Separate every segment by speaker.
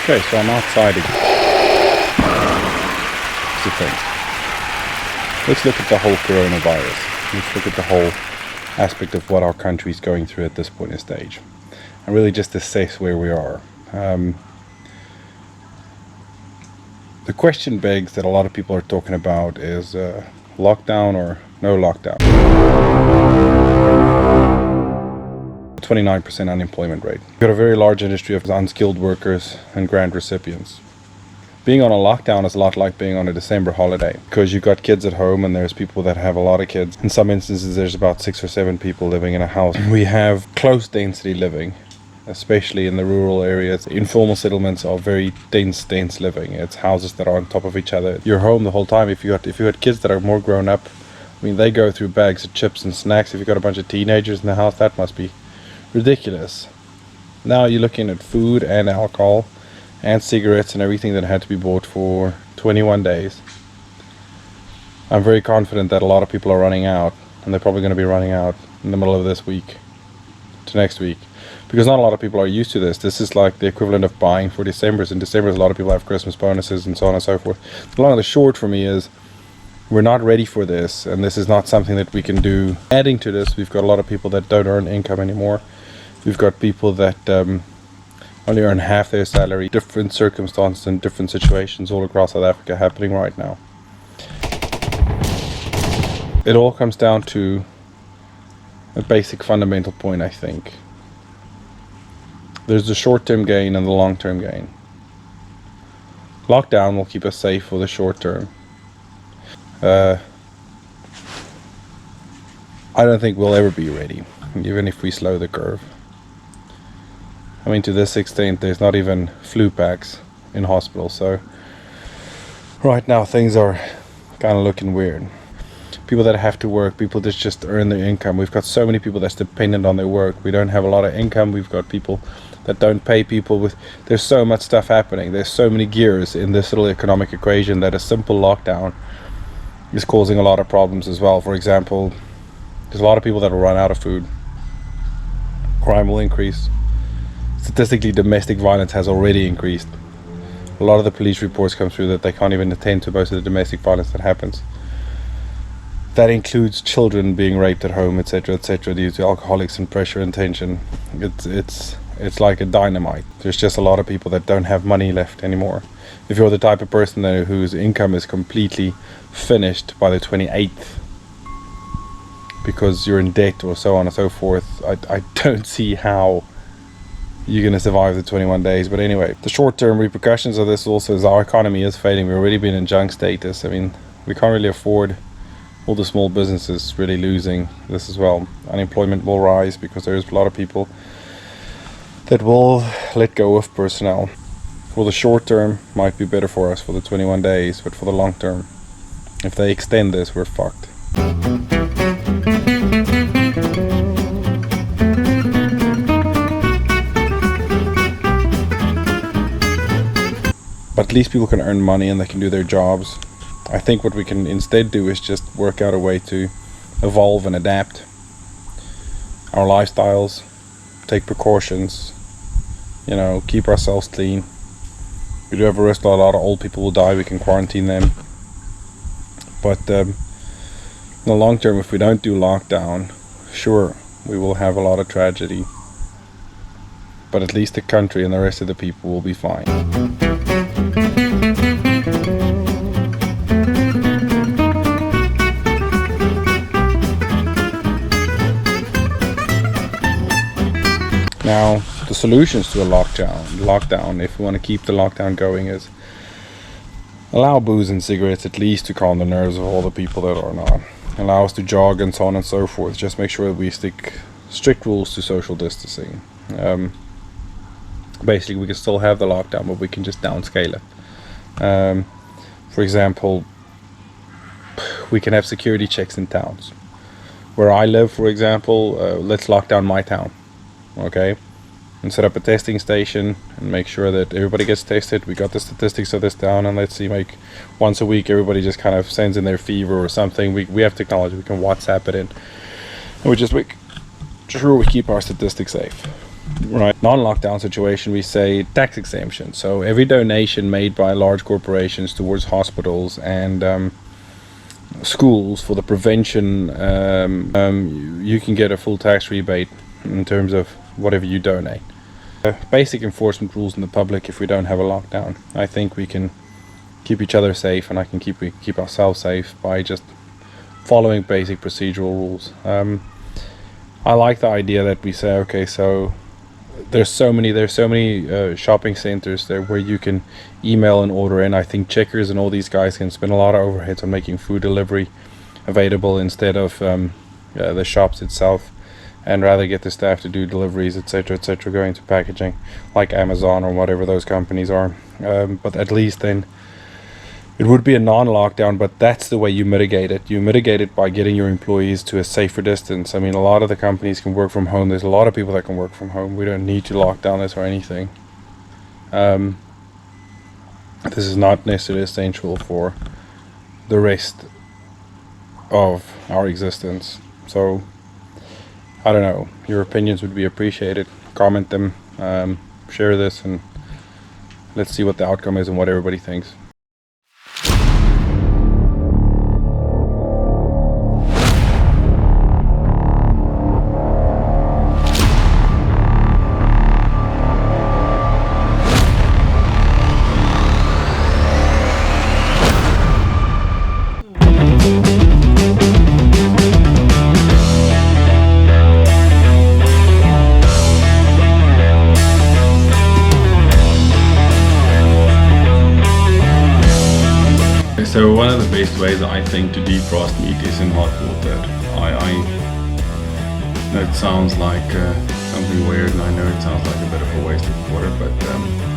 Speaker 1: Okay, so I'm outside again. That's the thing. Let's look at the whole coronavirus. Let's look at the whole aspect of what our country is going through at this point in stage, and really just assess where we are. The question begs that a lot of people are talking about is lockdown or no lockdown. 29% unemployment rate. We've got a very large industry of unskilled workers and grant recipients. Being on a lockdown is a lot like being on a December holiday, because you've got kids at home and there's people that have a lot of kids. In some instances there's about 6 or 7 people living in a house. We have close density living, especially in the rural areas. Informal settlements are very dense living. It's houses that are on top of each other. You're home the whole time. If you got kids that are more grown up, I mean, they go through bags of chips and snacks. If you've got a bunch of teenagers in the house, that must be ridiculous. Now you're looking at food and alcohol and cigarettes and everything that had to be bought for 21 days. I'm very confident that a lot of people are running out, and they're probably going to be running out in the middle of this week to next week, because not a lot of people are used to this. This is like the equivalent of buying for December's. In December, a lot of people have Christmas bonuses and so on and so forth. The long and the short for me is we're not ready for this, and this is not something that we can do. Adding to this, we've got a lot of people that don't earn income anymore. We've got people that only earn half their salary. Different circumstances and different situations all across South Africa happening right now. It all comes down to a basic fundamental point, I think. There's the short-term gain and the long-term gain. Lockdown will keep us safe for the short term. I don't think we'll ever be ready, even if we slow the curve. I mean, to this extent, there's not even flu packs in hospitals, so right now things are kind of looking weird. People that have to work, people that just earn their income. We've got so many people that's dependent on their work. We don't have a lot of income. We've got people that don't pay people with. There's so much stuff happening. There's so many gears in this little economic equation that a simple lockdown is causing a lot of problems as well. For example, there's a lot of people that will run out of food. Crime will increase. Statistically, domestic violence has already increased. A lot of the police reports come through that they can't even attend to most of the domestic violence that happens. That includes children being raped at home, etc., due to alcoholics and pressure and tension. It's like a dynamite. There's just a lot of people that don't have money left anymore. If you're the type of person whose income is completely finished by the 28th because you're in debt or so on and so forth, I don't see how you're going to survive the 21 days. But anyway, the short-term repercussions of this also is our economy is failing. We've already been in junk status. I mean, we can't really afford all the small businesses really losing this as well. Unemployment will rise because there's a lot of people that will let go of personnel. For the short term, might be better for us for the 21 days, but for the long term, if they extend this, we're fucked. But at least people can earn money and they can do their jobs. I think what we can instead do is just work out a way to evolve and adapt our lifestyles, take precautions, keep ourselves clean. We do have a risk that a lot of old people will die. We can quarantine them. But in the long term, if we don't do lockdown, sure, we will have a lot of tragedy. But at least the country and the rest of the people will be fine. Now, the solutions to a lockdown, if we want to keep the lockdown going, is allow booze and cigarettes at least to calm the nerves of all the people that are not. Allow us to jog and so on and so forth. Just make sure that we stick strict rules to social distancing. Basically, we can still have the lockdown, but we can just downscale it. For example, we can have security checks in towns. Where I live, for example, let's lock down my town. Okay, and set up a testing station and make sure that everybody gets tested. We got the statistics of this down, and let's see, make once a week everybody just kind of sends in their fever or something. We have technology, we can WhatsApp it in, and we just make sure we keep our statistics safe. Right. Non-lockdown situation, we say tax exemption. So every donation made by large corporations towards hospitals and schools for the prevention, you can get a full tax rebate in terms of whatever you donate. Basic enforcement rules in the public. If we don't have a lockdown, I think we can keep each other safe, and I can keep ourselves safe by just following basic procedural rules. I like the idea that we say, okay, so there's so many shopping centers there where you can email and order in. I think Checkers and all these guys can spend a lot of overheads on making food delivery available instead of the shops itself, and rather get the staff to do deliveries, etc., etc., going to packaging like Amazon or whatever those companies are. But at least then it would be a non-lockdown, but that's the way you mitigate it. You mitigate it by getting your employees to a safer distance. I mean, a lot of the companies can work from home. There's a lot of people that can work from home. We don't need to lock down this or anything. This is not necessarily essential for the rest of our existence. So, I don't know. Your opinions would be appreciated. Comment them, share this, and let's see what the outcome is and what everybody thinks. So one of the best ways I think to defrost meat is in hot water. I know it sounds like something weird, and I know it sounds like a bit of a waste of water, but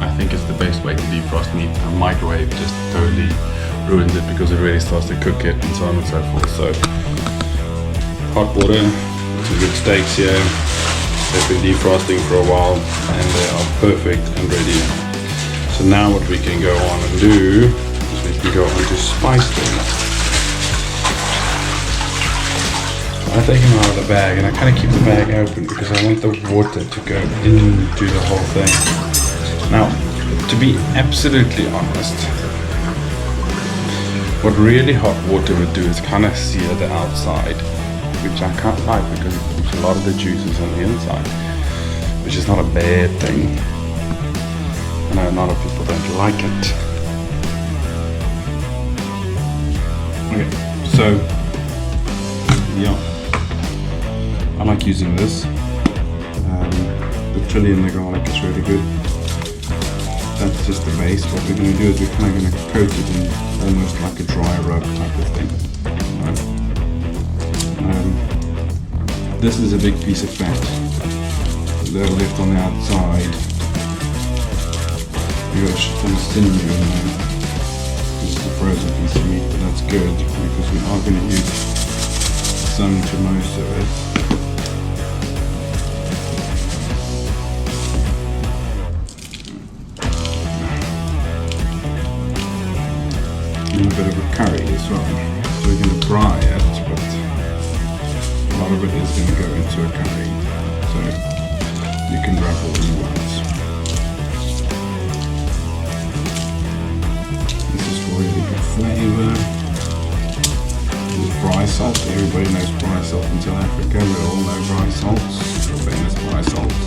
Speaker 1: I think it's the best way to defrost meat. A microwave just totally ruins it because it really starts to cook it and so on and so forth. So hot water, some good steaks here. They've been defrosting for a while and they are perfect and ready. So now what we can go on and do, we can go on to spice them. I take them out of the bag and I kind of keep the bag open because I want the water to go into the whole thing. Now, to be absolutely honest, what really hot water would do is kind of sear the outside, which I can't like because it keeps a lot of the juices on the inside, which is not a bad thing. I know a lot of people don't like it. Okay, so yeah, I like using this. The chili and the garlic is really good. That's just the base. What we're going to do is we're kind of going to coat it in almost like a dry rub type of thing. Right? This is a big piece of fat that are left on the outside. You got a ton of sinew in there. This is a frozen piece of meat, but that's good because we are going to use some to most of it. And a bit of a curry as well. So we're going to braai it, but a lot of it is going to go into a curry. So you can wrap all you want. Really good flavour. This is BRAAI salt. Everybody knows BRAAI salt in South Africa. We all know BRAAI salts. Your famous BRAAI salts.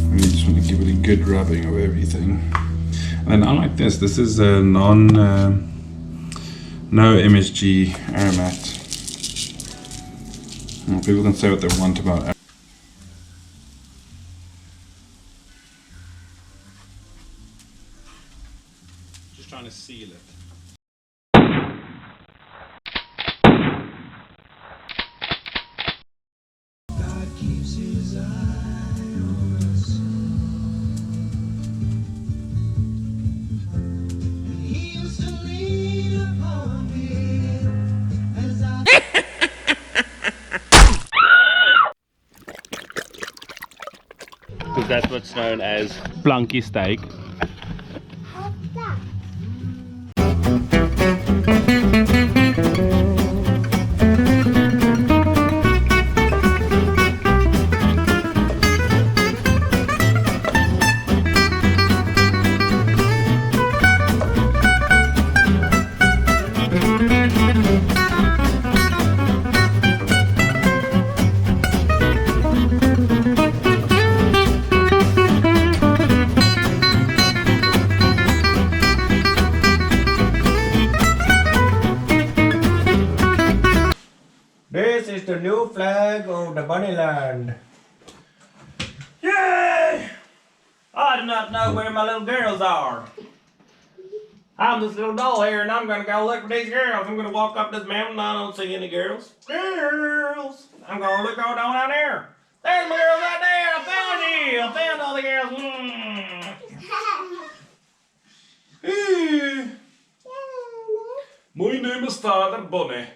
Speaker 1: And you just want to give it a good rubbing of everything. And then I like this. This is a no MSG aromat. Well, people can say what they want about trying to seal it. God keeps his eye on us, and he used to lean upon me as I because that's what's known as plunky steak.
Speaker 2: is the new flag of the Bunnyland. Yay! I do not know where my little girls are. I'm this little doll here and I'm gonna go look for these girls. I'm gonna walk up this mountain and I don't see any girls. Girls! I'm gonna look all down there. There's my girls right there! I found you! I found all the girls! My name is Father Bunny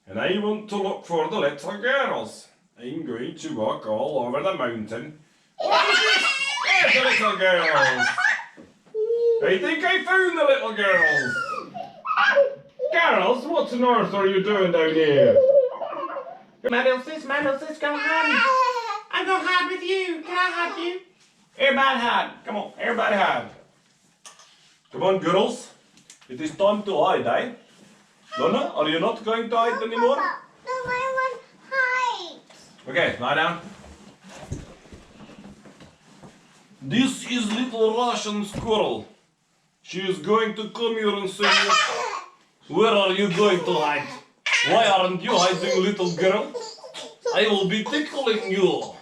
Speaker 2: and I want to look for the little girls. I'm going to walk all over the mountain. What is this? There's the little girls! I think I found the little girls! Girls, what on earth are you doing down here? My little sis, go hide. I'm gonna hide with you. Can I hide you? Everybody hide. Come on, everybody hide. Come on, girls. It is time to hide, eh? Donna, are you not going to hide anymore?
Speaker 3: No, I want hide.
Speaker 2: Okay, lie down. This is little Russian squirrel. She is going to come here and say, where are you going to hide? Why aren't you hiding, little girl? I will be tickling you.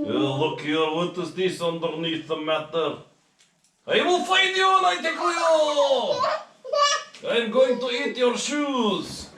Speaker 2: Look here, what is this underneath the matter? I will find you and I tickle you. I'm going to eat your shoes.